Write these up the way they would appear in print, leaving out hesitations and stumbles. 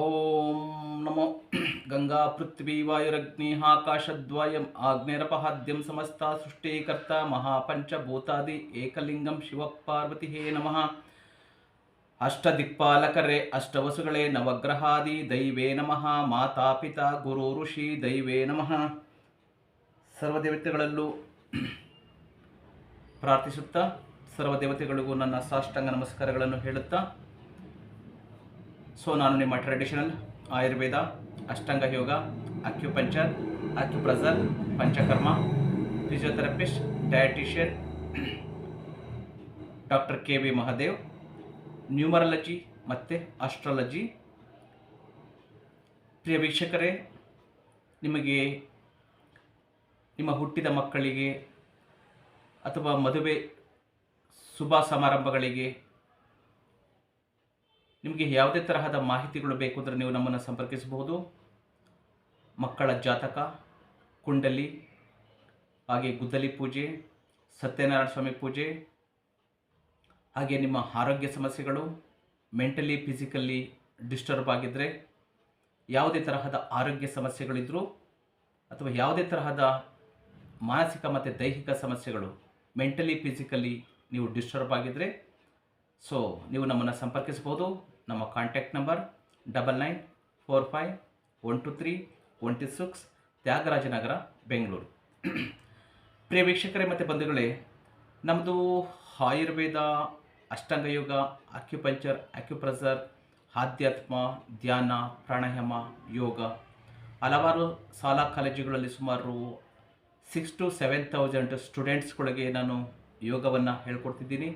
ಓಂ ನಮೋ ಗಂಗಾ ಪೃಥ್ವಿ ವಾಯುರಗ್ನಿ ಆಕಾಶದ್ವಯಂ ಆಗ್ನೇರಪಹಾದ್ಯಂ ಸಮಸ್ತ ಸೃಷ್ಟಿಕರ್ತ ಮಹಾಪಂಚಭೂತಾದಿ ಏಕಲಿಂಗಂ ಶಿವಪಾರ್ವತಿ ಹೇ ನಮಃ. ಅಷ್ಟದಿಕ್ಪಾಲಕರೇ ಅಷ್ಟವಸುಗಳೇ ನವಗ್ರಹಾದಿ ದೈವೇ ನಮಃ. ಮಾತಾ ಪಿತಾ ಗುರು ಋಷಿ ದೈವೇ ನಮಃ. ಸರ್ವದೇವತೆಗಳಲ್ಲೂ ಪ್ರಾರ್ಥಿಸುತ್ತಾ ಸರ್ವದೇವತೆಗಳಿಗೂ ನನ್ನ ಸಾಷ್ಟಾಂಗ ನಮಸ್ಕಾರಗಳನ್ನು ಹೇಳುತ್ತಾ, ನಾನು ನಿಮ್ಮ traditional Ayurveda, Ashtanga yoga, acupuncture, acupressure, panchakarma, physiotherapist, dietitian doctor K V. Mahadev, numerology ಮತ್ತು ಆಸ್ಟ್ರಾಲಜಿ. ಪ್ರಿಯ ವೀಕ್ಷಕರೇ, ನಿಮಗೆ ನಿಮ್ಮ ಹುಟ್ಟಿದ ಮಕ್ಕಳಿಗೆ ಅಥವಾ ಮದುವೆ ಶುಭ ಸಮಾರಂಭಗಳಿಗೆ ನಿಮಗೆ ಯಾವುದೇ ತರಹದ ಮಾಹಿತಿಗಳು ಬೇಕು ಅಂದರೆ ನೀವು ನಮ್ಮನ್ನು ಸಂಪರ್ಕಿಸಬಹುದು. ಮಕ್ಕಳ ಜಾತಕ, ಕುಂಡಲಿ, ಹಾಗೆ ಗುದ್ದಲಿ ಪೂಜೆ, ಸತ್ಯನಾರಾಯಣ ಸ್ವಾಮಿ ಪೂಜೆ, ಹಾಗೆ ನಿಮ್ಮ ಆರೋಗ್ಯ ಸಮಸ್ಯೆಗಳು, ಮೆಂಟಲಿ ಫಿಸಿಕಲಿ ಡಿಸ್ಟರ್ಬ್ ಆಗಿದ್ದರೆ, ಯಾವುದೇ ತರಹದ ಆರೋಗ್ಯ ಸಮಸ್ಯೆಗಳಿದ್ದರೂ ಅಥವಾ ಯಾವುದೇ ತರಹದ ಮಾನಸಿಕ ಮತ್ತು ದೈಹಿಕ ಸಮಸ್ಯೆಗಳು, ಮೆಂಟಲಿ ಫಿಸಿಕಲಿ ನೀವು ಡಿಸ್ಟರ್ಬ್ ಆಗಿದ್ದರೆ ನೀವು ನಮ್ಮನ್ನು ಸಂಪರ್ಕಿಸಬಹುದು. ನಮ್ಮ ಕಾಂಟ್ಯಾಕ್ಟ್ ನಂಬರ್ 9945123126, ತ್ಯಾಗರಾಜನಗರ, ಬೆಂಗಳೂರು. ಪ್ರಿಯ ವೀಕ್ಷಕರೇ ಮತ್ತು ಬಂಧುಗಳೇ, ನಮ್ಮದು ಆಯುರ್ವೇದ, ಅಷ್ಟಾಂಗ ಯೋಗ, ಅಕ್ಯುಪಂಚರ್, ಅಕ್ಯುಪ್ರೆಷರ್, ಆಧ್ಯಾತ್ಮ, ಧ್ಯಾನ, ಪ್ರಾಣಾಯಾಮ, ಯೋಗ, ಹಲವಾರು ಶಾಲಾ ಕಾಲೇಜುಗಳಲ್ಲಿ ಸುಮಾರು 6,000 to 7,000 ಸ್ಟೂಡೆಂಟ್ಸ್ಗಳಿಗೆ ನಾನು ಯೋಗವನ್ನು ಹೇಳ್ಕೊಡ್ತಿದ್ದೀನಿ.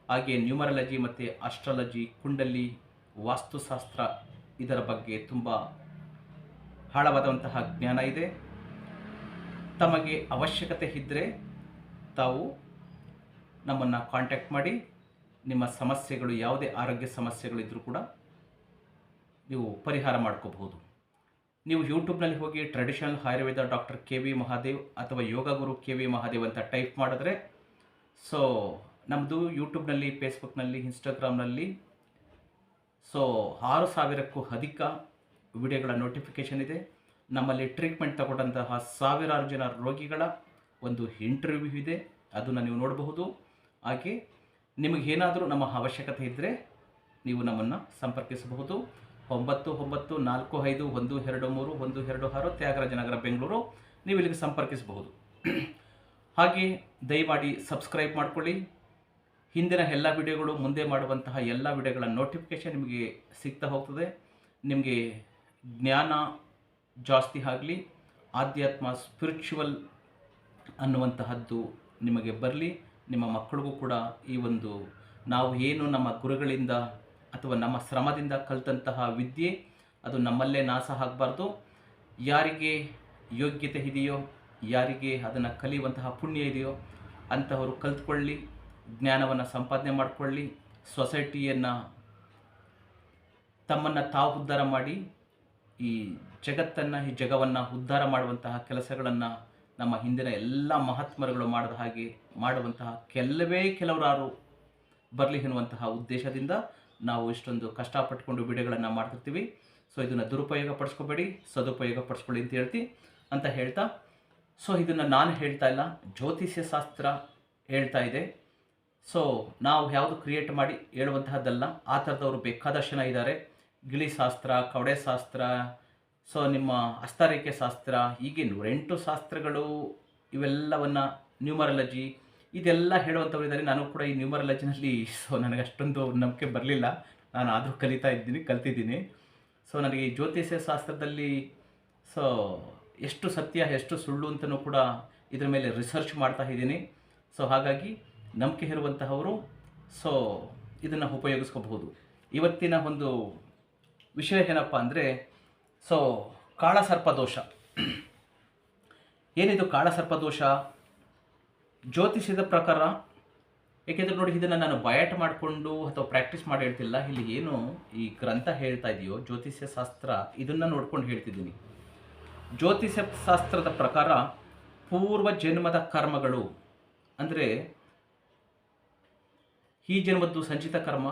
ಹಾಗೆ ನ್ಯೂಮರಾಲಜಿ ಮತ್ತು ಆಸ್ಟ್ರಾಲಜಿ, ಕುಂಡಲಿ, ವಾಸ್ತುಶಾಸ್ತ್ರ ಇದರ ಬಗ್ಗೆ ತುಂಬ ಆಳವಾದಂತಹ ಜ್ಞಾನ ಇದೆ. ತಮಗೆ ಅವಶ್ಯಕತೆ ಇದ್ದರೆ ತಾವು ನಮ್ಮನ್ನು ಕಾಂಟ್ಯಾಕ್ಟ್ ಮಾಡಿ. ನಿಮ್ಮ ಸಮಸ್ಯೆಗಳು, ಯಾವುದೇ ಆರೋಗ್ಯ ಸಮಸ್ಯೆಗಳಿದ್ದರೂ ಕೂಡ ನೀವು ಪರಿಹಾರ ಮಾಡ್ಕೋಬಹುದು. ನೀವು ಯೂಟ್ಯೂಬ್ನಲ್ಲಿ ಹೋಗಿ traditional Ayurveda doctor K V. Mahadev ಅಥವಾ ಯೋಗ ಗುರು ಕೆ.ವಿ. ಮಹಾದೇವ್ ಅಂತ ಟೈಪ್ ಮಾಡಿದ್ರೆ ನಮ್ಮದು ಯೂಟ್ಯೂಬ್ನಲ್ಲಿ, ಫೇಸ್ಬುಕ್ನಲ್ಲಿ, ಇನ್ಸ್ಟಾಗ್ರಾಮ್ನಲ್ಲಿ 6,000ಕ್ಕೂ ಅಧಿಕ ವಿಡಿಯೋಗಳ ನೋಟಿಫಿಕೇಷನ್ ಇದೆ. ನಮ್ಮಲ್ಲಿ ಟ್ರೀಟ್ಮೆಂಟ್ ತಗೊಂಡಂತಹ ಸಾವಿರಾರು ಜನ ರೋಗಿಗಳ ಒಂದು ಇಂಟರ್ವ್ಯೂ ಇದೆ, ಅದನ್ನು ನೀವು ನೋಡಬಹುದು. ಹಾಗೆ ನಿಮಗೇನಾದರೂ ನಮ್ಮ ಅವಶ್ಯಕತೆ ಇದ್ದರೆ ನೀವು ನಮ್ಮನ್ನು ಸಂಪರ್ಕಿಸಬಹುದು. 9945123126 ತ್ಯಾಗರಾಜನಗರ, ಬೆಂಗಳೂರು. ನೀವು ಇಲ್ಲಿಗೆ ಸಂಪರ್ಕಿಸಬಹುದು. ಹಾಗೆ ದಯಮಾಡಿ ಸಬ್ಸ್ಕ್ರೈಬ್ ಮಾಡಿಕೊಳ್ಳಿ. ಹಿಂದಿನ ಎಲ್ಲ ವಿಡಿಯೋಗಳು, ಮುಂದೆ ಮಾಡುವಂತಹ ಎಲ್ಲ ವಿಡಿಯೋಗಳ ನೋಟಿಫಿಕೇಷನ್ ನಿಮಗೆ ಸಿಗ್ತಾ ಹೋಗ್ತದೆ. ನಿಮಗೆ ಜ್ಞಾನ ಜಾಸ್ತಿ ಆಗಲಿ, ಆಧ್ಯಾತ್ಮ, ಸ್ಪಿರಿಚುವಲ್ ಅನ್ನುವಂತಹದ್ದು ನಿಮಗೆ ಬರಲಿ. ನಿಮ್ಮ ಮಕ್ಕಳಿಗೂ ಕೂಡ ಈ ಒಂದು ನಾವು ಏನು ನಮ್ಮ ಗುರುಗಳಿಂದ ಅಥವಾ ನಮ್ಮ ಶ್ರಮದಿಂದ ಕಲಿತಂತಹ ವಿದ್ಯೆ ಅದು ನಮ್ಮಲ್ಲೇ ನಾಶ ಆಗಬಾರ್ದು. ಯಾರಿಗೆ ಯೋಗ್ಯತೆ ಇದೆಯೋ, ಯಾರಿಗೆ ಅದನ್ನು ಕಲಿಯುವಂತಹ ಪುಣ್ಯ ಇದೆಯೋ ಅಂತಹವರು ಕಲಿತ್ಕೊಳ್ಳಿ, ಜ್ಞಾನವನ್ನು ಸಂಪಾದನೆ ಮಾಡಿಕೊಳ್ಳಿ. ಸೊಸೈಟಿಯನ್ನು, ತಮ್ಮನ್ನು ತಾವು ಉದ್ಧಾರ ಮಾಡಿ ಈ ಜಗತ್ತನ್ನು, ಈ ಜಗವನ್ನು ಉದ್ಧಾರ ಮಾಡುವಂತಹ ಕೆಲಸಗಳನ್ನು ನಮ್ಮ ಹಿಂದಿನ ಎಲ್ಲ ಮಹಾತ್ಮರುಗಳು ಮಾಡಿದ ಹಾಗೆ ಮಾಡುವಂತಹ ಕೆಲವರಾರು ಬರಲಿ ಎನ್ನುವಂತಹ ಉದ್ದೇಶದಿಂದ ನಾವು ಇಷ್ಟೊಂದು ಕಷ್ಟಪಟ್ಟುಕೊಂಡು ವಿಡಿಯೋಗಳನ್ನು ಮಾಡ್ತಿರ್ತೀವಿ. ಇದನ್ನು ದುರುಪಯೋಗ ಪಡಿಸ್ಕೋಬೇಡಿ, ಸದುಪಯೋಗ ಪಡಿಸ್ಕೊಳ್ಳಿ ಅಂತ ಹೇಳ್ತಾ ಇದನ್ನು ನಾನು ಹೇಳ್ತಾ ಇಲ್ಲ, ಜ್ಯೋತಿಷ್ಯ ಶಾಸ್ತ್ರ ಹೇಳ್ತಾ ಇದೆ. ನಾವು ಯಾವುದು ಕ್ರಿಯೇಟ್ ಮಾಡಿ ಹೇಳುವಂತಹದ್ದಲ್ಲ. ಆ ಥರದವರು ಬೇಕಾದಷ್ಟು ಜನ ಇದ್ದಾರೆ. ಗಿಳಿಶಾಸ್ತ್ರ, ಕವಡೆ ಶಾಸ್ತ್ರ, ನಿಮ್ಮ ಹಸ್ತರೇಖೆ ಶಾಸ್ತ್ರ, ಹೀಗೆ 108 ಶಾಸ್ತ್ರಗಳು, ಇವೆಲ್ಲವನ್ನು ನ್ಯೂಮರಾಲಜಿ ಇದೆಲ್ಲ ಹೇಳುವಂಥವ್ರು ಇದ್ದಾರೆ. ನಾನು ಕೂಡ ಈ ನ್ಯೂಮರಾಲಜಿನಲ್ಲಿ ನನಗೆ ಅಷ್ಟೊಂದು ನಂಬಿಕೆ ಬರಲಿಲ್ಲ. ನಾನು ಆದರೂ ಕಲ್ತಿದ್ದೀನಿ. ನನಗೆ ಈ ಜ್ಯೋತಿಷ್ಯ ಶಾಸ್ತ್ರದಲ್ಲಿ ಎಷ್ಟು ಸತ್ಯ ಎಷ್ಟು ಸುಳ್ಳು ಅಂತಲೂ ಕೂಡ ಇದರ ಮೇಲೆ ರಿಸರ್ಚ್ ಮಾಡ್ತಾ ಇದ್ದೀನಿ. ಹಾಗಾಗಿ ನಂಬಿಕೆ ಇರುವಂತಹವರು ಇದನ್ನು ಉಪಯೋಗಿಸ್ಕೋಬಹುದು. ಇವತ್ತಿನ ಒಂದು ವಿಷಯ ಏನಪ್ಪ ಅಂದರೆ ಕಾಳಸರ್ಪದೋಷ. ಏನಿದು ಕಾಳಸರ್ಪದೋಷ? ಜ್ಯೋತಿಷ್ಯದ ಪ್ರಕಾರ, ಏಕೆಂದರೆ ನೋಡಿ, ಇದನ್ನು ನಾನು ಬಯಾಟ್ ಮಾಡಿಕೊಂಡು ಅಥವಾ ಪ್ರಾಕ್ಟೀಸ್ ಮಾಡಿ ಹೇಳ್ತಿಲ್ಲ. ಇಲ್ಲಿ ಏನು ಈ ಗ್ರಂಥ ಹೇಳ್ತಾ ಇದೆಯೋ ಜ್ಯೋತಿಷ್ಯ ಶಾಸ್ತ್ರ, ಇದನ್ನು ನೋಡ್ಕೊಂಡು ಹೇಳ್ತಿದ್ದೀನಿ. ಜ್ಯೋತಿಷ್ಯ ಶಾಸ್ತ್ರದ ಪ್ರಕಾರ ಪೂರ್ವ ಜನ್ಮದ ಕರ್ಮಗಳು ಅಂದರೆ ಈ ಜನ್ಮದ್ದು ಸಂಚಿತ ಕರ್ಮ,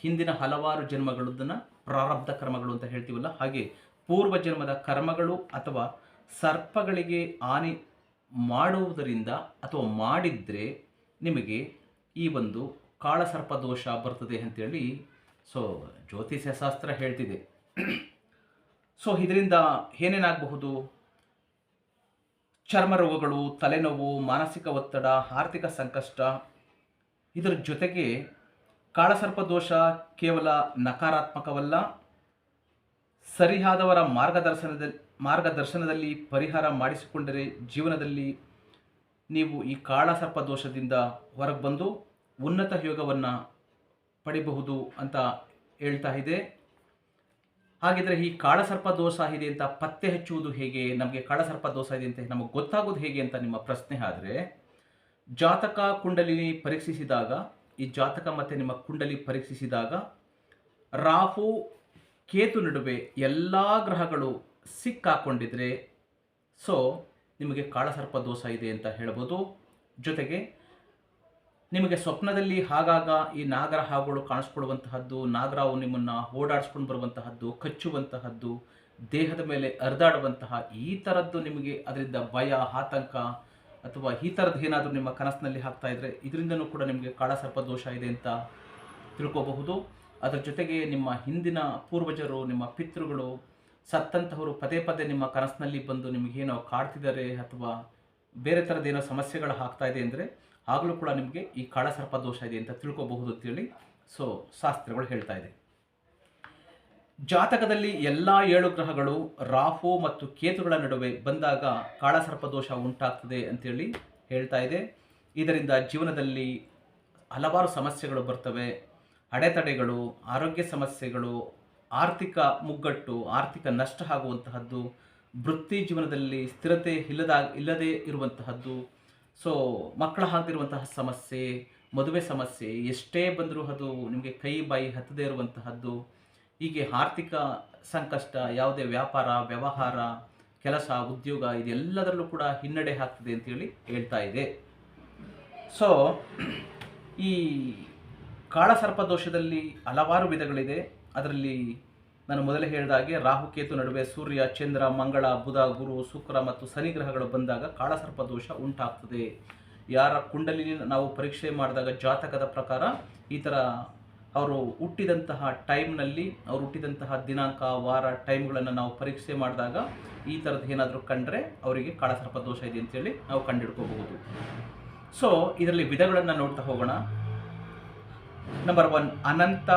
ಹಿಂದಿನ ಹಲವಾರು ಜನ್ಮಗಳದನ್ನು ಪ್ರಾರಬ್ಧ ಕರ್ಮಗಳು ಅಂತ ಹೇಳ್ತೀವಲ್ಲ, ಹಾಗೆ ಪೂರ್ವ ಜನ್ಮದ ಕರ್ಮಗಳು ಅಥವಾ ಸರ್ಪಗಳಿಗೆ ಹಾನಿ ಮಾಡುವುದರಿಂದ ಅಥವಾ ಮಾಡಿದರೆ ನಿಮಗೆ ಈ ಒಂದು ಕಾಳಸರ್ಪ ದೋಷ ಬರ್ತದೆ ಅಂತೇಳಿ ಸೊ ಜ್ಯೋತಿಷ್ಯ ಶಾಸ್ತ್ರ ಹೇಳ್ತಿದೆ. ಸೊ ಇದರಿಂದ ಏನೇನಾಗಬಹುದು? ಚರ್ಮ ರೋಗಗಳು, ತಲೆನೋವು, ಮಾನಸಿಕ ಒತ್ತಡ, ಆರ್ಥಿಕ ಸಂಕಷ್ಟ. ಇದರ ಜೊತೆಗೆ ಕಾಳಸರ್ಪ ದೋಷ ಕೇವಲ ನಕಾರಾತ್ಮಕವಲ್ಲ, ಸರಿಯಾದವರ ಮಾರ್ಗದರ್ಶನದಲ್ಲಿ ಪರಿಹಾರ ಮಾಡಿಸಿಕೊಂಡರೆ ಜೀವನದಲ್ಲಿ ನೀವು ಈ ಕಾಳಸರ್ಪ ದೋಷದಿಂದ ಹೊರಗೆ ಬಂದು ಉನ್ನತ ಯೋಗವನ್ನು ಪಡಿಬಹುದು ಅಂತ ಹೇಳ್ತಾ ಇದೆ. ಹಾಗಿದ್ರೆ ಈ ಕಾಳಸರ್ಪ ದೋಷ ಇದೆ ಅಂತ ಪತ್ತೆ ಹಚ್ಚುವುದು ಹೇಗೆ? ನಮಗೆ ಕಾಳಸರ್ಪ ದೋಷ ಇದೆ ಅಂತ ನಮಗೆ ಗೊತ್ತಾಗೋದು ಹೇಗೆ ಅಂತ ನಿಮ್ಮ ಪ್ರಶ್ನೆ ಆದರೆ, ಜಾತಕ ಕುಂಡಲಿನಿ ಪರೀಕ್ಷಿಸಿದಾಗ, ಈ ಜಾತಕ ಮತ್ತು ನಿಮ್ಮ ಕುಂಡಲಿ ಪರೀಕ್ಷಿಸಿದಾಗ ರಾಹು ಕೇತು ನಡುವೆ ಎಲ್ಲ ಗ್ರಹಗಳು ಸಿಕ್ಕಾಕೊಂಡಿದ್ರೆ ಸೊ ನಿಮಗೆ ಕಾಳಸರ್ಪ ದೋಷ ಇದೆ ಅಂತ ಹೇಳ್ಬೋದು. ಜೊತೆಗೆ ನಿಮಗೆ ಸ್ವಪ್ನದಲ್ಲಿ ಆಗಾಗ ಈ ನಾಗರ ಹಾವುಗಳು ಕಾಣಿಸ್ಕೊಳ್ಳುವಂತಹದ್ದು, ನಾಗರಾವು ನಿಮ್ಮನ್ನು ಓಡಾಡಿಸ್ಕೊಂಡು ಬರುವಂತಹದ್ದು, ಕಚ್ಚುವಂತಹದ್ದು, ದೇಹದ ಮೇಲೆ ಹರಿದಾಡುವಂತಹ ಈ ಥರದ್ದು ನಿಮಗೆ ಅದರಿಂದ ಭಯ, ಆತಂಕ ಅಥವಾ ಈ ಥರದ್ದು ಏನಾದರೂ ನಿಮ್ಮ ಕನಸಿನಲ್ಲಿ ಆಗ್ತಾ ಇದ್ದರೆ ಇದರಿಂದನೂ ಕೂಡ ನಿಮಗೆ ಕಾಳಸರ್ಪ ದೋಷ ಇದೆ ಅಂತ ತಿಳ್ಕೋಬಹುದು. ಅದರ ಜೊತೆಗೆ ನಿಮ್ಮ ಹಿಂದಿನ ಪೂರ್ವಜರು, ನಿಮ್ಮ ಪಿತೃಗಳು, ಸತ್ತಂತಹವರು ಪದೇ ಪದೇ ನಿಮ್ಮ ಕನಸಿನಲ್ಲಿ ಬಂದು ನಿಮಗೇನೋ ಕಾಡ್ತಿದ್ದಾರೆ ಅಥವಾ ಬೇರೆ ಥರದ್ದೇನೋ ಸಮಸ್ಯೆಗಳು ಆಗ್ತಾ ಇದೆ ಅಂದರೆ ಆಗಲೂ ಕೂಡ ನಿಮಗೆ ಈ ಕಾಳಸರ್ಪ ದೋಷ ಇದೆ ಅಂತ ತಿಳ್ಕೋಬಹುದು ಅಂತೇಳಿ ಸೊ ಶಾಸ್ತ್ರಗಳು ಹೇಳ್ತಾ ಇದೆ. ಜಾತಕದಲ್ಲಿ ಎಲ್ಲ 7 ಗ್ರಹಗಳು ರಾಹು ಮತ್ತು ಕೇತುಗಳ ನಡುವೆ ಬಂದಾಗ ಕಾಳಸರ್ಪ ದೋಷ ಉಂಟಾಗ್ತದೆ ಅಂತೇಳಿ ಹೇಳ್ತಾ ಇದೆ. ಇದರಿಂದ ಜೀವನದಲ್ಲಿ ಹಲವಾರು ಸಮಸ್ಯೆಗಳು ಬರ್ತವೆ. ಅಡೆತಡೆಗಳು, ಆರೋಗ್ಯ ಸಮಸ್ಯೆಗಳು, ಆರ್ಥಿಕ ಮುಗ್ಗಟ್ಟು, ಆರ್ಥಿಕ ನಷ್ಟ ಆಗುವಂತಹದ್ದು, ವೃತ್ತಿ ಜೀವನದಲ್ಲಿ ಸ್ಥಿರತೆ ಇಲ್ಲದೇ ಇರುವಂತಹದ್ದು, ಸೊ ಮಕ್ಕಳ ಆಗದಿರುವಂತಹ ಸಮಸ್ಯೆ, ಮದುವೆ ಸಮಸ್ಯೆ, ಎಷ್ಟೇ ಬಂದರೂ ಅದು ನಿಮಗೆ ಕೈ ಬಾಯಿ ಹತ್ತದೇ ಇರುವಂತಹದ್ದು, ಹೀಗೆ ಆರ್ಥಿಕ ಸಂಕಷ್ಟ, ಯಾವುದೇ ವ್ಯಾಪಾರ, ವ್ಯವಹಾರ, ಕೆಲಸ, ಉದ್ಯೋಗ ಇದೆಲ್ಲದರಲ್ಲೂ ಕೂಡ ಹಿನ್ನಡೆ ಆಗ್ತದೆ ಅಂತೇಳಿ ಹೇಳ್ತಾ ಇದೆ. ಸೊ ಈ ಕಾಳಸರ್ಪ ದೋಷದಲ್ಲಿ ಹಲವಾರು ವಿಧಗಳಿದೆ. ಅದರಲ್ಲಿ ನಾನು ಮೊದಲೇ ಹೇಳಿದಾಗೆ ರಾಹುಕೇತು ನಡುವೆ ಸೂರ್ಯ, ಚಂದ್ರ, ಮಂಗಳ, ಬುಧ, ಗುರು, ಶುಕ್ರ ಮತ್ತು ಶನಿ ಗ್ರಹಗಳು ಬಂದಾಗ ಕಾಳಸರ್ಪ ದೋಷ ಉಂಟಾಗ್ತದೆ. ಯಾರ ಕುಂಡಲಿನಿ ನಾವು ಪರೀಕ್ಷೆ ಮಾಡಿದಾಗ ಜಾತಕದ ಪ್ರಕಾರ ಈ ಥರ ಅವರು ಹುಟ್ಟಿದಂತಹ ಟೈಮ್ನಲ್ಲಿ, ಅವ್ರು ಹುಟ್ಟಿದಂತಹ ದಿನಾಂಕ, ವಾರ, ಟೈಮ್ಗಳನ್ನು ನಾವು ಪರೀಕ್ಷೆ ಮಾಡಿದಾಗ ಈ ಥರದ್ದು ಏನಾದರೂ ಕಂಡ್ರೆ ಅವರಿಗೆ ಕಾಳಸರ್ಪ ದೋಷ ಇದೆ ಅಂತೇಳಿ ನಾವು ಕಂಡುಹಿಡ್ಕೋಬಹುದು. ಸೊ ಇದರಲ್ಲಿ ವಿಧಗಳನ್ನು ನೋಡ್ತಾ ಹೋಗೋಣ. ನಂಬರ್ 1 ಅನಂತ,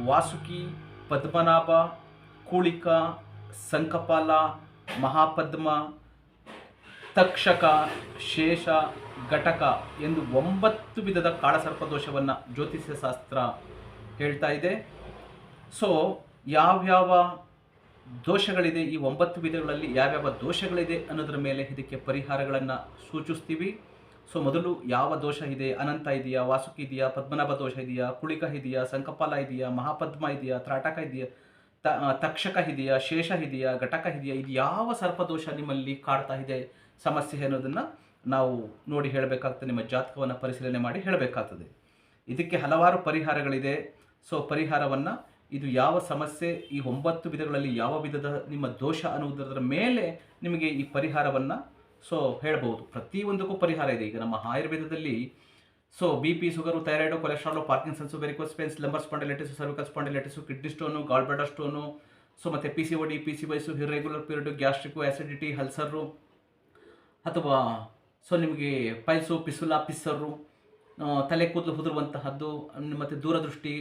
ವಾಸುಕಿ, ಪದ್ಮನಾಭ, ಕೂಳಿಕ, ಸಂಕಪಾಲ, ಮಹಾಪದ್ಮ, ತಕ್ಷಕ, ಶೇಷ, ಘಟಕ ಎಂದು 9 ವಿಧದ ಕಾಳಸರ್ಪ ದೋಷವನ್ನು ಜ್ಯೋತಿಷ್ಯ ಶಾಸ್ತ್ರ ಹೇಳ್ತಾ ಇದೆ. ಸೊ ಯಾವ್ಯಾವ ದೋಷಗಳಿದೆ, ಈ 9 ವಿಧಗಳಲ್ಲಿ ಯಾವ್ಯಾವ ದೋಷಗಳಿದೆ ಅನ್ನೋದರ ಮೇಲೆ ಇದಕ್ಕೆ ಪರಿಹಾರಗಳನ್ನು ಸೂಚಿಸ್ತೀವಿ. ಸೊ ಮೊದಲು ಯಾವ ದೋಷ ಇದೆ? ಅನಂತ ಇದೆಯಾ, ವಾಸುಕಿ ಇದೆಯಾ, ಪದ್ಮನಾಭ ದೋಷ ಇದೆಯಾ, ಕುಳಿಕ ಇದೆಯಾ, ಸಂಕಪಾಲ ಇದೆಯಾ, ಮಹಾಪದ್ಮ ಇದೆಯಾ, ತ್ರಾಟಕ ಇದೆಯಾ, ತಕ್ಷಕ ಇದೆಯಾ, ಶೇಷ ಇದೆಯಾ, ಘಟಕ ಇದೆಯಾ, ಇದು ಯಾವ ಸರ್ಪದೋಷ ನಿಮ್ಮಲ್ಲಿ ಕಾಡ್ತಾ ಇದೆ ಸಮಸ್ಯೆ ಅನ್ನೋದನ್ನು ನಾವು ನೋಡಿ ಹೇಳಬೇಕಾಗ್ತದೆ. ನಿಮ್ಮ ಜಾತಕವನ್ನು ಪರಿಶೀಲನೆ ಮಾಡಿ ಹೇಳಬೇಕಾಗ್ತದೆ. ಇದಕ್ಕೆ ಹಲವಾರು ಪರಿಹಾರಗಳಿದೆ. ಸೊ ಪರಿಹಾರವನ್ನು, ಇದು ಯಾವ ಸಮಸ್ಯೆ, ಈ 9 ವಿಧಗಳಲ್ಲಿ ಯಾವ ವಿಧದ ನಿಮ್ಮ ದೋಷ ಅನ್ನುವುದರ ಮೇಲೆ ನಿಮಗೆ ಈ ಪರಿಹಾರವನ್ನು ಸೊ ಹೇಳ್ಬೋದು. ಪ್ರತಿಯೊಂದಕ್ಕೂ ಪರಿಹಾರ ಇದೆ. ಈಗ ನಮ್ಮ ಆಯುರ್ವೇದದಲ್ಲಿ so BP, sugar, thyroid, cholesterol, Parkinson's, varicose veins, lumbar spondylitis, cervical spondylitis, kidney stone, gall bladder stone, so ಮತ್ತು PCOD, PCOS, irregular period, gastric, acidity, ulcer, ಅಥವಾ ಸೊ ನಿಮಗೆ ಪೈಲ್ಸು, ಪಿಸುಲ, ಪಿಸ್ಸರು, ತಲೆ ಕೂದಲು ಉದುರುವಂತಹದ್ದು, ಮತ್ತು ದೂರದೃಷ್ಟಿ,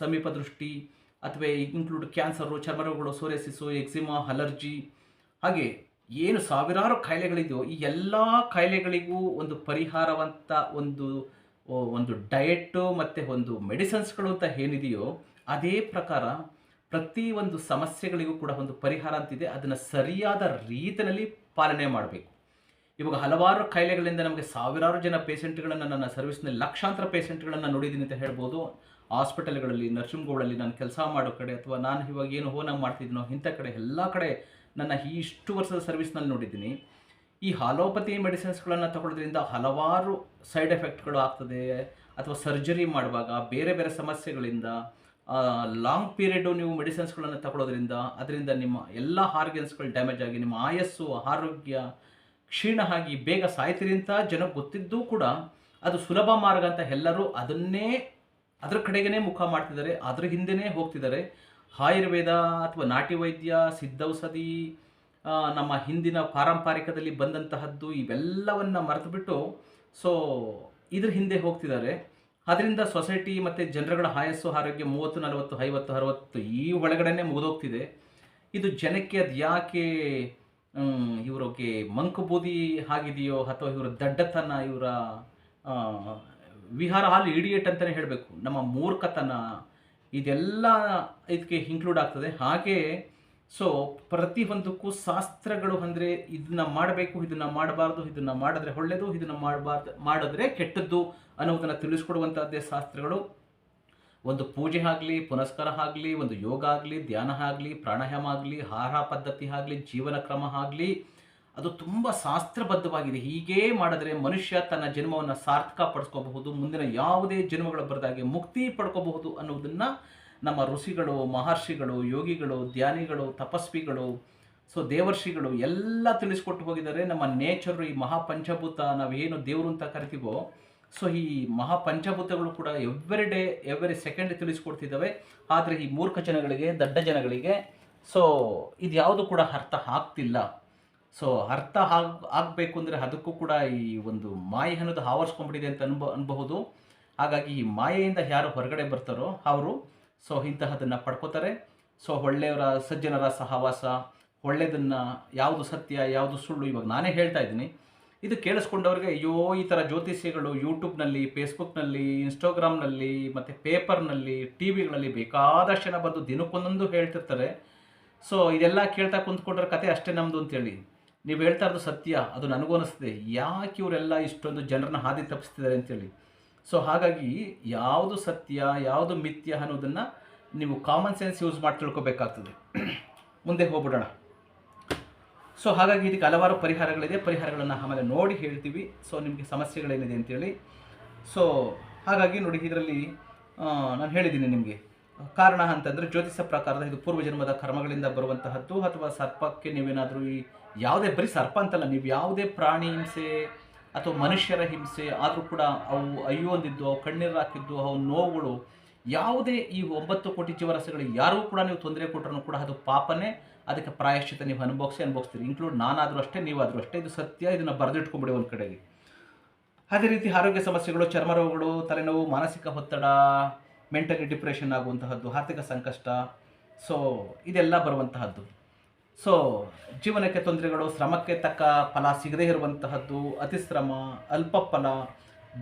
ಸಮೀಪ ದೃಷ್ಟಿ, ಅಥವಾ ಇನ್ಕ್ಲೂಡ್ ಕ್ಯಾನ್ಸರು, ಚರ್ಮರೋಗಗಳು, ಸೋರಿಯಾಸಿಸು, ಎಕ್ಸಿಮಾ, ಅಲರ್ಜಿ, ಹಾಗೆ ಏನು ಸಾವಿರಾರು ಕಾಯಿಲೆಗಳಿದೆಯೋ ಈ ಎಲ್ಲ ಕಾಯಿಲೆಗಳಿಗೂ ಒಂದು ಪರಿಹಾರವಂತ ಒಂದು ಡಯೆಟ್ಟು ಮತ್ತು ಒಂದು ಮೆಡಿಸಿನ್ಸ್ಗಳು ಅಂತ ಏನಿದೆಯೋ ಅದೇ ಪ್ರಕಾರ ಪ್ರತಿಯೊಂದು ಸಮಸ್ಯೆಗಳಿಗೂ ಕೂಡ ಒಂದು ಪರಿಹಾರ ಅಂತಿದೆ. ಅದನ್ನು ಸರಿಯಾದ ರೀತಿಯಲ್ಲಿ ಪಾಲನೆ ಮಾಡಬೇಕು. ಇವಾಗ ಹಲವಾರು ಕಾಯಿಲೆಗಳಿಂದ ನಮಗೆ ಸಾವಿರಾರು ಜನ ಪೇಷೆಂಟ್ಗಳನ್ನು ನನ್ನ ಸರ್ವಿಸ್ನಲ್ಲಿ ಲಕ್ಷಾಂತರ ಪೇಷೆಂಟ್ಗಳನ್ನು ನೋಡಿದ್ದೀನಿ ಅಂತ ಹೇಳ್ಬೋದು. ಹಾಸ್ಪಿಟಲ್ಗಳಲ್ಲಿ, ನರ್ಸಿಂಗ್ಗಳಲ್ಲಿ ನಾನು ಕೆಲಸ ಮಾಡೋ ಕಡೆ, ಅಥವಾ ನಾನು ಇವಾಗ ಏನು ಹೋನ ಮಾಡ್ತಿದ್ದೀನೋ ಇಂಥ ಕಡೆ ಎಲ್ಲ ಕಡೆ ನನ್ನ ಇಷ್ಟು ವರ್ಷದ ಸರ್ವಿಸ್ನಲ್ಲಿ ನೋಡಿದ್ದೀನಿ. ಈ ಹಾಲೋಪತಿ ಮೆಡಿಸಿನ್ಸ್ಗಳನ್ನು ತಗೊಳ್ಳೋದ್ರಿಂದ ಹಲವಾರು ಸೈಡ್ ಎಫೆಕ್ಟ್ಗಳು ಆಗ್ತದೆ. ಅಥವಾ ಸರ್ಜರಿ ಮಾಡುವಾಗ ಬೇರೆ ಬೇರೆ ಸಮಸ್ಯೆಗಳಿಂದ ಲಾಂಗ್ ಪೀರಿಯಡು ನೀವು ಮೆಡಿಸಿನ್ಸ್ಗಳನ್ನು ತಗೊಳ್ಳೋದ್ರಿಂದ ಅದರಿಂದ ನಿಮ್ಮ ಎಲ್ಲ ಆರ್ಗನ್ಸ್ಗಳು ಡ್ಯಾಮೇಜ್ ಆಗಿ ನಿಮ್ಮ ಆಯಸ್ಸು ಆರೋಗ್ಯ ಕ್ಷೀಣ ಆಗಿ ಬೇಗ ಸಾಯ್ತೀರಿ ಅಂತ ಜನಕ್ಕೆ ಗೊತ್ತಿದ್ದೂ ಕೂಡ ಅದು ಸುಲಭ ಮಾರ್ಗ ಅಂತ ಎಲ್ಲರೂ ಅದರ ಕಡೆಗೇ ಮುಖ ಮಾಡ್ತಿದ್ದಾರೆ, ಅದ್ರ ಹಿಂದೆನೇ ಹೋಗ್ತಿದ್ದಾರೆ. ಆಯುರ್ವೇದ ಅಥವಾ ನಾಟಿ ವೈದ್ಯ, ಸಿದ್ಧೌಷಧಿ, ನಮ್ಮ ಹಿಂದಿನ ಪಾರಂಪರಿಕದಲ್ಲಿ ಬಂದಂತಹದ್ದು ಇವೆಲ್ಲವನ್ನ ಮರೆತುಬಿಟ್ಟು ಸೊ ಇದ್ರ ಹಿಂದೆ ಹೋಗ್ತಿದ್ದಾರೆ. ಅದರಿಂದ ಸೊಸೈಟಿ ಮತ್ತು ಜನರುಗಳ ಆಯಸ್ಸು ಆರೋಗ್ಯ 30, 40, 50, 60 ಈ ಒಳಗಡೆನೆ ಮುಗಿದೋಗ್ತಿದೆ. ಇದು ಜನಕ್ಕೆ ಅದು ಯಾಕೆ ಇವ್ರಿಗೆ ಮಂಕುಬೂದಿ ಆಗಿದೆಯೋ ಅಥವಾ ಇವರ ದಡ್ಡತನ, ಇವರ ವಿಹಾರ ಹಾಲ್ ಇಡಿಯೇಟ್ ಅಂತಲೇ ಹೇಳಬೇಕು, ನಮ್ಮ ಮೂರ್ಖತನ ಇದೆಲ್ಲ ಇದಕ್ಕೆ ಇನ್ಕ್ಲೂಡ್ ಆಗ್ತದೆ. ಹಾಗೆ ಸೊ ಪ್ರತಿಯೊಂದಕ್ಕೂ ಶಾಸ್ತ್ರಗಳು ಅಂದರೆ ಇದನ್ನ ಮಾಡಬೇಕು, ಇದನ್ನ ಮಾಡಬಾರ್ದು, ಇದನ್ನ ಮಾಡಿದ್ರೆ ಒಳ್ಳೆಯದು, ಇದನ್ನ ಮಾಡಿದ್ರೆ ಕೆಟ್ಟದ್ದು ಅನ್ನೋದನ್ನು ತಿಳಿಸ್ಕೊಡುವಂಥದ್ದೇ ಶಾಸ್ತ್ರಗಳು. ಒಂದು ಪೂಜೆ ಆಗಲಿ, ಪುನಸ್ಕಾರ ಆಗಲಿ, ಒಂದು ಯೋಗ ಆಗಲಿ, ಧ್ಯಾನ ಆಗಲಿ, ಪ್ರಾಣಾಯಾಮ ಆಗಲಿ, ಆಹಾರ ಪದ್ಧತಿ ಆಗಲಿ, ಜೀವನ ಕ್ರಮ ಆಗಲಿ, ಅದು ತುಂಬ ಶಾಸ್ತ್ರಬದ್ಧವಾಗಿದೆ. ಹೀಗೇ ಮಾಡಿದ್ರೆ ಮನುಷ್ಯ ತನ್ನ ಜನ್ಮವನ್ನು ಸಾರ್ಥಕ ಪಡಿಸ್ಕೋಬಹುದು, ಮುಂದಿನ ಯಾವುದೇ ಜನ್ಮಗಳು ಬರೆದಾಗೆ ಮುಕ್ತಿ ಪಡ್ಕೋಬಹುದು ಅನ್ನೋದನ್ನು ನಮ್ಮ ಋಷಿಗಳು, ಮಹರ್ಷಿಗಳು, ಯೋಗಿಗಳು, ಧ್ಯಾನಿಗಳು, ತಪಸ್ವಿಗಳು, ಸೊ ದೇವರ್ಷಿಗಳು ಎಲ್ಲ ತಿಳಿಸ್ಕೊಟ್ಟು ಹೋಗಿದ್ದಾರೆ. ನಮ್ಮ ನೇಚರು, ಈ ಮಹಾಪಂಚಭೂತ ನಾವೇನು ದೇವರು ಅಂತ ಕರಿತೀವೋ, ಸೊ ಈ ಮಹಾಪಂಚಭೂತಗಳು ಕೂಡ ಎವ್ರಿ ಸೆಕೆಂಡ್ ತಿಳಿಸ್ಕೊಡ್ತಿದ್ದಾವೆ. ಆದರೆ ಈ ಮೂರ್ಖ ಜನಗಳಿಗೆ, ದಡ್ಡ ಜನಗಳಿಗೆ ಸೊ ಇದು ಯಾವುದು ಕೂಡ ಅರ್ಥ ಆಗ್ತಿಲ್ಲ. ಸೊ ಅರ್ಥ ಆಗಬೇಕು ಅಂದರೆ ಅದಕ್ಕೂ ಕೂಡ ಈ ಒಂದು ಮಾಯೆ ಅನ್ನೋದು ಆವರಿಸ್ಕೊಂಡ್ಬಿಟ್ಟಿದೆ ಅಂತ ಅನ್ಬಹುದು. ಹಾಗಾಗಿ ಈ ಮಾಯೆಯಿಂದ ಯಾರು ಹೊರಗಡೆ ಬರ್ತಾರೋ ಅವರು ಸೊ ಇಂತಹದನ್ನು ಪಡ್ಕೋತಾರೆ. ಸೊ ಒಳ್ಳೆಯವರ, ಸಜ್ಜನರ ಸಹವಾಸ, ಒಳ್ಳೆಯದನ್ನು, ಯಾವುದು ಸತ್ಯ ಯಾವುದು ಸುಳ್ಳು ಇವಾಗ ನಾನೇ ಹೇಳ್ತಾ ಇದ್ದೀನಿ. ಇದು ಕೇಳಿಸ್ಕೊಂಡವ್ರಿಗೆ ಅಯ್ಯೋ ಈ ಥರ ಜ್ಯೋತಿಷ್ಯಗಳು ಯೂಟ್ಯೂಬ್ನಲ್ಲಿ, ಫೇಸ್ಬುಕ್ನಲ್ಲಿ, ಇನ್ಸ್ಟಾಗ್ರಾಮ್ನಲ್ಲಿ ಮತ್ತು ಪೇಪರ್ನಲ್ಲಿ, ಟಿ ವಿಗಳಲ್ಲಿ ಬೇಕಾದಷ್ಟು ಜನ ಬಂದು ದಿನಕ್ಕೊಂದೊಂದು ಹೇಳ್ತಿರ್ತಾರೆ. ಸೊ ಇದೆಲ್ಲ ಕೇಳ್ತಾ ಕುಂತ್ಕೊಂಡ್ರೆ ಕತೆ ಅಷ್ಟೇ ನಮ್ಮದು ಅಂತೇಳಿ. ನೀವು ಹೇಳ್ತಾ ಇರೋದು ಸತ್ಯ, ಅದು ನನಗೂ ಅನಿಸ್ತದೆ, ಯಾಕೆ ಇವರೆಲ್ಲ ಇಷ್ಟೊಂದು ಜನರನ್ನ ಹಾದಿ ತಪ್ಪಿಸ್ತಿದ್ದಾರೆ ಅಂತೇಳಿ. ಸೊ ಹಾಗಾಗಿ ಯಾವುದು ಸತ್ಯ ಯಾವುದು ಮಿಥ್ಯ ಅನ್ನೋದನ್ನು ನೀವು ಕಾಮನ್ ಸೆನ್ಸ್ ಯೂಸ್ ಮಾಡಿ ತಿಳ್ಕೊಬೇಕಾಗ್ತದೆ. ಮುಂದೆ ಹೋಗ್ಬಿಡೋಣ. ಸೊ ಹಾಗಾಗಿ ಇದಕ್ಕೆ ಹಲವಾರು ಪರಿಹಾರಗಳಿದೆ, ಪರಿಹಾರಗಳನ್ನು ಆಮೇಲೆ ನೋಡಿ ಹೇಳ್ತೀವಿ. ಸೊ ನಿಮಗೆ ಸಮಸ್ಯೆಗಳೇನಿದೆ ಅಂತೇಳಿ. ಸೊ ಹಾಗಾಗಿ ನೋಡಿ, ಇದರಲ್ಲಿ ನಾನು ಹೇಳಿದ್ದೀನಿ ನಿಮಗೆ ಕಾರಣ ಅಂತಂದರೆ ಜ್ಯೋತಿಷ ಪ್ರಕಾರದ ಇದು ಪೂರ್ವಜನ್ಮದ ಕರ್ಮಗಳಿಂದ ಬರುವಂತಹದ್ದು. ಅಥವಾ ಸರ್ಪಕ್ಕೆ ನೀವೇನಾದರೂ ಯಾವುದೇ, ಬರೀ ಸರ್ಪ ಅಂತಲ್ಲ, ನೀವು ಯಾವುದೇ ಪ್ರಾಣಿ ಹಿಂಸೆ ಅಥವಾ ಮನುಷ್ಯರ ಹಿಂಸೆ ಆದರೂ ಕೂಡ ಅವು ಅಯ್ಯೋ ಅಂದಿದ್ದು, ಅವು ಕಣ್ಣೀರು ಹಾಕಿದ್ದು, ಅವು ನೋವುಗಳು, ಯಾವುದೇ ಈ 9 ಕೋಟಿ ಜೀವರಾಶಿಗಳಿಗೆ ಯಾರಿಗೂ ಕೂಡ ನೀವು ತೊಂದರೆ ಕೊಟ್ಟರೂ ಕೂಡ ಅದು ಪಾಪನೇ. ಅದಕ್ಕೆ ಪ್ರಾಯಶ್ಚಿತ ನೀವು ಅನುಭವಿಸ್ತೀರಿ. ಇನ್ಕ್ಲೂಡ್ ನಾನಾದರೂ ಅಷ್ಟೇ, ನೀವಾದರೂ ಅಷ್ಟೇ. ಇದು ಸತ್ಯ, ಇದನ್ನು ಬರೆದಿಟ್ಕೊಂಬಿಡಿ ಒಂದು ಕಡೆಗೆ. ಅದೇ ರೀತಿ ಆರೋಗ್ಯ ಸಮಸ್ಯೆಗಳು, ಚರ್ಮ ರೋಗಗಳು, ತಲೆನೋವು, ಮಾನಸಿಕ ಒತ್ತಡ, ಮೆಂಟಲಿ ಡಿಪ್ರೆಷನ್ ಆಗುವಂತಹದ್ದು, ಆರ್ಥಿಕ ಸಂಕಷ್ಟ, ಸೊ ಇದೆಲ್ಲ ಬರುವಂತಹದ್ದು. ಸೊ ಜೀವನಕ್ಕೆ ತೊಂದರೆಗಳು, ಶ್ರಮಕ್ಕೆ ತಕ್ಕ ಫಲ ಸಿಗದೇ ಇರುವಂತಹದ್ದು, ಅತಿಶ್ರಮ, ಅಲ್ಪ ಫಲ,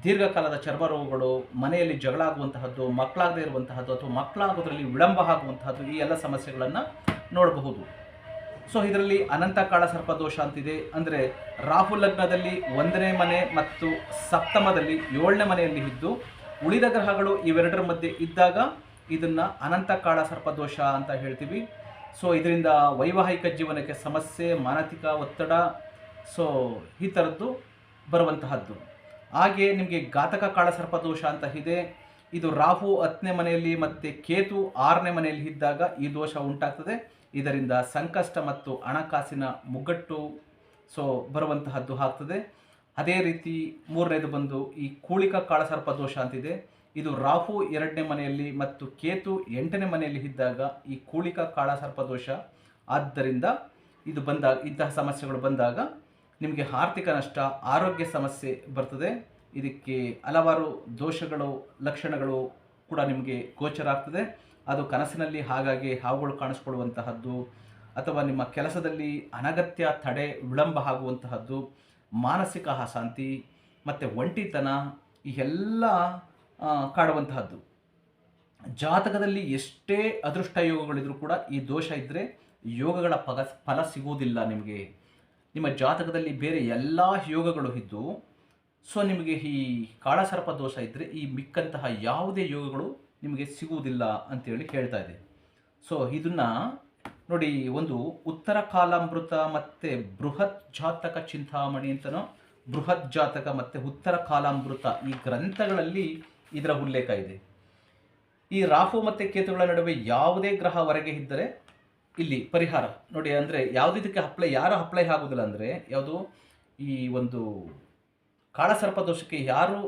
ದೀರ್ಘಕಾಲದ ಚರ್ಮ ರೋಗಗಳು, ಮನೆಯಲ್ಲಿ ಜಗಳ ಆಗುವಂತಹದ್ದು, ಮಕ್ಕಳಾಗದೇ ಇರುವಂತಹದ್ದು ಅಥವಾ ಮಕ್ಕಳಾಗೋದ್ರಲ್ಲಿ ವಿಳಂಬ ಆಗುವಂತಹದ್ದು, ಈ ಎಲ್ಲ ಸಮಸ್ಯೆಗಳನ್ನು ನೋಡಬಹುದು. ಸೊ ಇದರಲ್ಲಿ ಅನಂತ ಕಾಳ ಸರ್ಪದೋಷ ಅಂತಿದೆ. ಅಂದರೆ ರಾಹು ಲಗ್ನದಲ್ಲಿ 1ನೇ ಮನೆ ಮತ್ತು ಸಪ್ತಮದಲ್ಲಿ 7ನೇ ಮನೆಯಲ್ಲಿ ಇದ್ದು ಉಳಿದ ಗ್ರಹಗಳು ಇವೆರಡರ ಮಧ್ಯೆ ಇದ್ದಾಗ ಇದನ್ನು ಅನಂತ ಕಾಳ ಸರ್ಪದೋಷ ಅಂತ ಹೇಳ್ತೀವಿ. ಸೊ ಇದರಿಂದ ವೈವಾಹಿಕ ಜೀವನಕ್ಕೆ ಸಮಸ್ಯೆ, ಮಾನಸಿಕ ಒತ್ತಡ, ಸೊ ಈ ಥರದ್ದು ಬರುವಂತಹದ್ದು. ಹಾಗೆ ನಿಮಗೆ ಘಾತಕ ಕಾಳ ಸರ್ಪದೋಷ ಅಂತ ಇದೆ. ಇದು ರಾಹು 10ನೇ ಮನೆಯಲ್ಲಿ ಮತ್ತು ಕೇತು 6ನೇ ಮನೆಯಲ್ಲಿ ಇದ್ದಾಗ ಈ ದೋಷ ಉಂಟಾಗ್ತದೆ. ಇದರಿಂದ ಸಂಕಷ್ಟ ಮತ್ತು ಹಣಕಾಸಿನ ಮುಗ್ಗಟ್ಟು ಸೊ ಬರುವಂತಹದ್ದು ಆಗ್ತದೆ. ಅದೇ ರೀತಿ 3ನೇದು ಬಂದು ಈ ಕೂಳಿಕ ಕಾಳಸರ್ಪ ದೋಷ ಅಂತಿದೆ. ಇದು ರಾಹು 2ನೇ ಮನೆಯಲ್ಲಿ ಮತ್ತು ಕೇತು 8ನೇ ಮನೆಯಲ್ಲಿ ಇದ್ದಾಗ ಈ ಕೂಳಿಕ ಕಾಳಸರ್ಪ ದೋಷ. ಆದ್ದರಿಂದ ಇದು ಬಂದಾಗ, ಇಂತಹ ಸಮಸ್ಯೆಗಳು ಬಂದಾಗ ನಿಮಗೆ ಆರ್ಥಿಕ ನಷ್ಟ, ಆರೋಗ್ಯ ಸಮಸ್ಯೆ ಬರ್ತದೆ. ಇದಕ್ಕೆ ಹಲವಾರು ದೋಷಗಳು, ಲಕ್ಷಣಗಳು ಕೂಡ ನಿಮಗೆ ಗೋಚರ ಆಗ್ತದೆ. ಅದು ಕನಸಿನಲ್ಲಿ ಹಾಗಾಗಿ ಹಾವುಗಳು ಕಾಣಿಸ್ಕೊಳ್ಳುವಂತಹದ್ದು, ಅಥವಾ ನಿಮ್ಮ ಕೆಲಸದಲ್ಲಿ ಅನಗತ್ಯ ತಡೆ, ವಿಳಂಬ ಆಗುವಂತಹದ್ದು, ಮಾನಸಿಕ ಅಶಾಂತಿ ಮತ್ತು ಒಂಟಿತನ, ಈ ಎಲ್ಲ ಕಾಡುವಂತಹದ್ದು. ಜಾತಕದಲ್ಲಿ ಎಷ್ಟೇ ಅದೃಷ್ಟ ಯೋಗಗಳಿದ್ರೂ ಕೂಡ ಈ ದೋಷ ಇದ್ದರೆ ಯೋಗಗಳ ಫಲ ಸಿಗುವುದಿಲ್ಲ ನಿಮಗೆ. ನಿಮ್ಮ ಜಾತಕದಲ್ಲಿ ಬೇರೆ ಎಲ್ಲ ಯೋಗಗಳು ಇದ್ದು ಸೊ ನಿಮಗೆ ಈ ಕಾಳಸರ್ಪ ದೋಷ ಇದ್ದರೆ ಈ ಮಿಕ್ಕಂತಹ ಯಾವುದೇ ಯೋಗಗಳು ನಿಮಗೆ ಸಿಗುವುದಿಲ್ಲ ಅಂತೇಳಿ ಹೇಳ್ತಾ ಇದೆ. ಸೊ ಇದನ್ನು ನೋಡಿ, ಒಂದು ಉತ್ತರ ಕಾಲಾಮೃತ ಮತ್ತು ಬೃಹತ್ ಜಾತಕ ಚಿಂತಾಮಣಿ ಅಂತನೋ, ಬೃಹತ್ ಜಾತಕ ಮತ್ತು ಉತ್ತರ ಕಾಲಾಮೃತ ಈ ಗ್ರಂಥಗಳಲ್ಲಿ ಇದರ ಉಲ್ಲೇಖ ಇದೆ. ಈ ರಾಹು ಮತ್ತು ಕೇತುಗಳ ನಡುವೆ ಯಾವುದೇ ಗ್ರಹ ಹೊರಗೆ ಇದ್ದರೆ ಇಲ್ಲಿ ಪರಿಹಾರ ನೋಡಿ, ಅಂದರೆ ಯಾವುದು ಇದಕ್ಕೆ ಯಾರು ಅಪ್ಲೈ ಆಗೋದಿಲ್ಲ ಅಂದರೆ ಯಾವುದು ಈ ಒಂದು ಕಾಳಸರ್ಪ ದೋಷಕ್ಕೆ ಯಾರು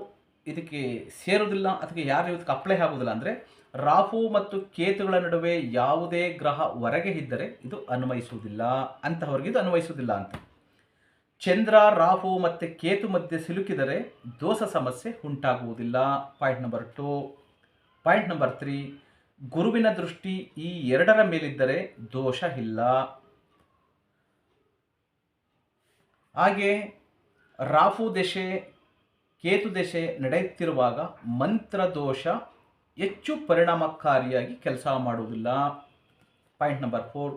ಇದಕ್ಕೆ ಸೇರೋದಿಲ್ಲ ಅಥವಾ ಯಾರು ಇದಕ್ಕೆ ಅಪ್ಲೈ ಆಗೋದಿಲ್ಲ ಅಂದರೆ ರಾಹು ಮತ್ತು ಕೇತುಗಳ ನಡುವೆ ಯಾವುದೇ ಗ್ರಹ ಹೊರಗೆ ಇದ್ದರೆ ಇದು ಅನ್ವಯಿಸುವುದಿಲ್ಲ, ಅಂತಹವರಿಗೆ ಇದು ಅನ್ವಯಿಸುವುದಿಲ್ಲ ಅಂತ. ಚಂದ್ರ ರಾಹು ಮತ್ತು ಕೇತು ಮಧ್ಯೆ ಸಿಲುಕಿದರೆ ದೋಷ ಸಮಸ್ಯೆ ಉಂಟಾಗುವುದಿಲ್ಲ. Point number 2. ಪಾಯಿಂಟ್ ನಂಬರ್ 3, ಗುರುವಿನ ದೃಷ್ಟಿ ಈ ಎರಡರ ಮೇಲಿದ್ದರೆ ದೋಷ ಇಲ್ಲ. ಹಾಗೆ ರಾಹು ದಶೆ ಕೇತು ದಶೆ ನಡೆಯುತ್ತಿರುವಾಗ ಮಂತ್ರ ದೋಷ ಹೆಚ್ಚು ಪರಿಣಾಮಕಾರಿಯಾಗಿ ಕೆಲಸ ಮಾಡುವುದಿಲ್ಲ. ಪಾಯಿಂಟ್ ನಂಬರ್ 4,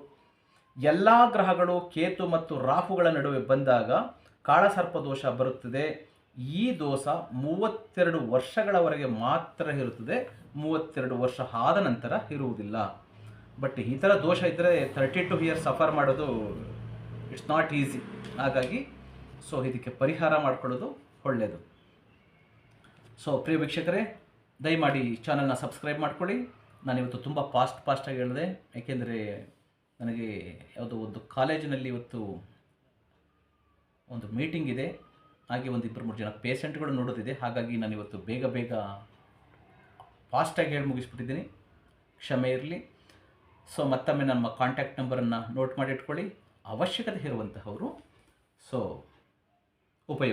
ಎಲ್ಲ ಗ್ರಹಗಳು ಕೇತು ಮತ್ತು ರಾಹುಗಳ ನಡುವೆ ಬಂದಾಗ ಕಾಳಸರ್ಪ ದೋಷ ಬರುತ್ತದೆ. ಈ ದೋಷ 32 ವರ್ಷಗಳವರೆಗೆ ಮಾತ್ರ ಇರುತ್ತದೆ, 32 ವರ್ಷ ಆದ ನಂತರ ಇರುವುದಿಲ್ಲ. ಬಟ್ ಈ ಥರ ದೋಷ ಇದ್ದರೆ 32 ಇಯರ್ಸ್ ಸಫರ್ ಮಾಡೋದು ಇಟ್ಸ್ ನಾಟ್ ಈಸಿ. ಹಾಗಾಗಿ ಇದಕ್ಕೆ ಪರಿಹಾರ ಮಾಡ್ಕೊಳ್ಳೋದು ಒಳ್ಳೆಯದು. ಪ್ರಿಯ ವೀಕ್ಷಕರೇ, ದಯಮಾಡಿ ಚಾನಲ್ನ ಸಬ್ಸ್ಕ್ರೈಬ್ ಮಾಡ್ಕೊಳ್ಳಿ. ನಾನಿವತ್ತು ತುಂಬ ಫಾಸ್ಟಾಗಿ ಹೇಳಿದೆ, ಏಕೆಂದರೆ ನನಗೆ ಯಾವುದೋ ಒಂದು ಕಾಲೇಜಿನಲ್ಲಿ ಇವತ್ತು ಒಂದು ಮೀಟಿಂಗ್ ಇದೆ, ಹಾಗೆ ಒಂದು 2-3 ಜನ ಪೇಷೆಂಟ್ಗಳು ನೋಡೋದಿದೆ. ಹಾಗಾಗಿ ನಾನಿವತ್ತು ಬೇಗ ಫಾಸ್ಟಾಗಿ ಹೇಳಿ ಮುಗಿಸ್ಬಿಟ್ಟಿದ್ದೀನಿ, ಕ್ಷಮೆ ಇರಲಿ. ಮತ್ತೊಮ್ಮೆ ನಮ್ಮ ಕಾಂಟ್ಯಾಕ್ಟ್ ನಂಬರನ್ನು ನೋಟ್ ಮಾಡಿ ಇಟ್ಕೊಳ್ಳಿ. ಅವಶ್ಯಕತೆ ಇರುವಂತಹವರು ಉಪಯೋಗ